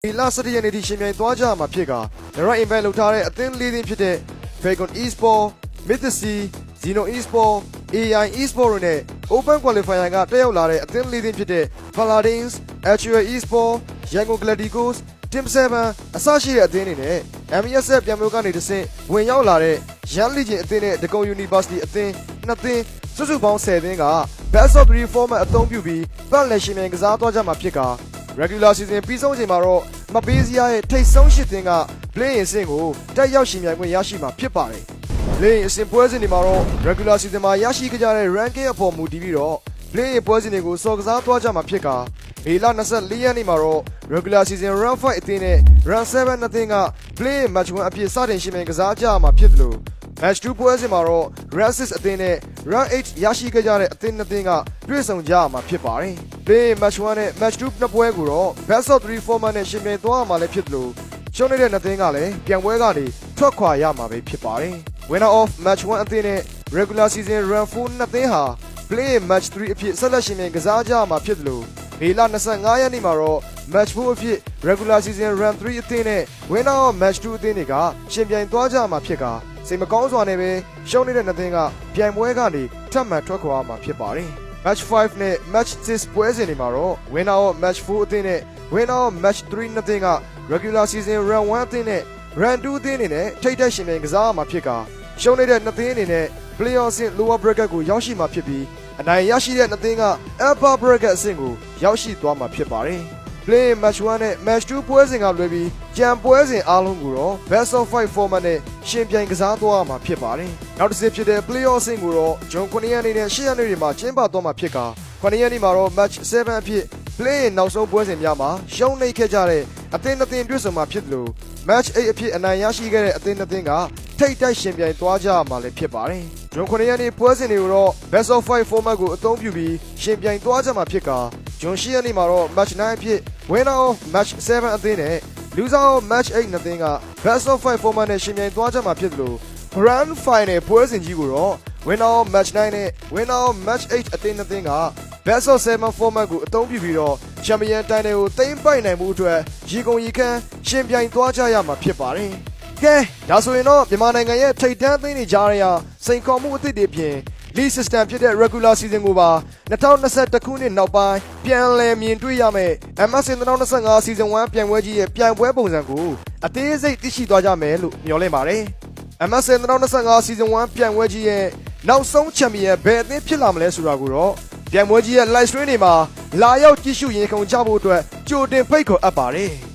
ဒီလ17ရက်နေ့ထိရှင်ပြိုင်သွားကြမှာဖြစ်က The Right Invent လုပ်ထားတဲ့အသင်းလေးသင်းဖြစ်တဲ့ Falcon Esport, Mythosy, Zeno Esport, AI Esport တို့နဲ့ Open Qualifier ကတက်ရောက်လာတဲ့အသင်းလေးသင်းဖြစ်တဲ့ Paladins, Actual Esport, Yangon Galacticos, Team 7အစရှိတဲ့အသင်းတွေနဲ့ MESF ပြန်မျိုးကနေတဆင့်ဝင်ရောက်လာတဲ့ Young Legion အသင်းနဲ့ Degong University အသင်းနှစ်သင်းစုစုပေါင်း10သင်းက Best of 3 format အသုံးပြုပြီးပတ်လည်ရှင်ပြိုင်ကစားသွားကြမှာဖြစ်ကregular season ပြီးဆုံးချိန်မှာတော့မပေးစရာရဲ့ထိတ်ဆုံးရှစ်သင်းက play အဆင့်ကိုတက်ရောက်ရှင်ပြိုင်ခွင့်ရရှိမှာဖြစ်ပါတယ်။ play အဆင့်ပွဲစဉ်တွေမှာတော့ regular season မှာရရှိကြတဲ့ ranking အပေါ်မူတည်ပြီးတော့ play ပွဲစဉ်တွေကိုစော်ကစားသွားကြမှာဖြစ်ကမေလ24ရက်နေ့မှာတော့ regular season run 5အသင်းနဲ့ run 7အသင်းက play match 1အဖြစ်စတင်ရှင်ပြိုင်ကစားကြမှာဖြစ်တယ်လို့match 2ပွဲစဉ်မှာတော့ run 6အသင်းနဲ့ run 8ရရှိခဲ့ကြတဲ့အသင်းနှစ်သင်းကတွေ့ဆုံကြမှာဖြစ်ပါတယ်။ play match 1နဲ့ match 2နှစ်ပွဲကိုတော့ best of 3 format နဲ့ရှင်ပြိုင်သွားမှာလည်းဖြစ်တယ်လို့ရှုံးနေတဲ့နှစ်သင်းကလည်းပြန်ပွဲကနေထွက်ခွာရမှာပဲဖြစ်ပါတယ်။ winner of match 1အသင်းနဲ့ regular season run 4နှစ်သင်းဟာ play match 3အဖြစ်ဆက်လက်ရှင်ပြိုင်ကစားကြမှာဖြစ်တယ်လို့မေလ25ရက်နေ့မှာတော့ match 4အဖြစ် regular season run 3အသင်းနဲ့ winner of match 2အသင်းတွေကရှင်ပြိုင်သွားကြမှာဖြစ်ကစိတ်မကောင်းစွာနဲ့ပဲရှုံးနေတဲ့နှစ်သင်းကပြိုင်ပွဲကနေထပ်မံထွက်ခွာရမှာဖြစ်ပါတယ်။ match 5နဲ့ match 6ပွဲစဉ်တွေမှာတော့ winner of match 4အသင်းနဲ့ winner of match 3နှစ်သင်းက regular season run 1အသင်းနဲ့ run 2အသင်းတွေနဲ့ထိပ်တိုက်ရှင်ပြိုင်ကစားရမှာဖြစ်ကရှုံးနေတဲ့နှစ်သင်းအနေနဲ့ playoff ဆင့် lower bracket ကိုရောက်ရှိမှာဖြစ်ပြီးအနိုင်ရရှိတဲ့နှစ်သင်းက upper bracket အဆင့်ကိုရောက်ရှိသွားမှာဖြစ်ပါတယ်။ play match 1နဲ့ match 2ပွဲစဉ်ကလွဲပြီးကြံပွဲစဉ်အားလုံးကိုတော့ best of 5 format နဲ့ရှင်ပြိုင်ကစားသွားမှာဖြစ်ပါတယ်။နောက်တစ်စစ်ဖြစ်တဲ့ playoff အဆင့်ကိုတော့ဇွန်9ရက်နေ့နဲ့10ရက်နေ့တွေမှာကျင်းပသွားမှာဖြစ်က9ရက်နေ့မှာတော့ match 7အဖြစ် play နောက်ဆုံးပွဲစဉ်များမှာရှုံးနိမ့်ခဲ့ကြတဲ့အသင်းနှစ်သင်းတွေ့ဆုံမှာဖြစ်တယ်လို့ match 8အဖြစ်အနိုင်ရရှိခဲ့တဲ့အသင်းနှစ်သင်းကထိပ်တိုက်ရှင်ပြိုင်သွားကြမှာလည်းဖြစ်ပါတယ်။ဇွန်9ရက်နေ့ပွဲစဉ်တွေကိုတော့ best of 5 format ကိုအသုံးပြုပြီးရှင်ပြိုင်သွားကြမှာဖြစ်ကဇွန်10ရက်နေ့မှာတော့ match 9အဖြစ် winner of match 7အသင်းနဲ့ loser of match 8နှစ်သင်းက best of 5 format နဲ့ရှင်ပြိုင်သွားကြမှာဖြစ်တယ်လို့ grand final ပွဲစဉ်ကြီးကိုတော့ winner of match 9နဲ့ winner of match 8အသင်းနှစ်သင်းက best of 7 format ကိုအသုံးပြုပြီးတော့ champion title ကိုသိမ်းပိုက်နိုင်မှုအတွက်ရေကုန်ရေခမ်းရှင်ပြိုင်သွားကြရမှာဖြစ်ပါတယ်။ကဲဒါဆိုရင်တော့မြန်မာနိုင်ငံရဲ့ထိပ်တန်းအသင်းတွေကြားရစိန်ခေါ်မှုအသစ်တွေပြင်league system ဖြစ်တဲ့ regular season ကိုပါ2021ခုနှစ်နောက်ပိုင်းပြန်လည်မြင်တွေ့ရမယ် MSN 2025 season 1ပြိုင်ပွဲကြီးရဲ့ပြိုင်ပွဲပုံစံကိုအသေးစိတ်သိရှိသွားကြမယ်လို့မျှော်လင့်ပါတယ်။ MSN 2025 season 1ပြိုင်ပွဲကြီးရဲ့နောက်ဆုံး champion ဘယ်အသင်းဖြစ်လာမလဲဆိုတာကိုတော့ပြိုင်ပွဲကြီးရဲ့ live stream တွေမှာလာရောက်ကြည့်ရှုရင်ခုန်ကြဖို့အတွက်ကြိုတင်ဖိတ်ခေါ်အပ်ပါတယ်။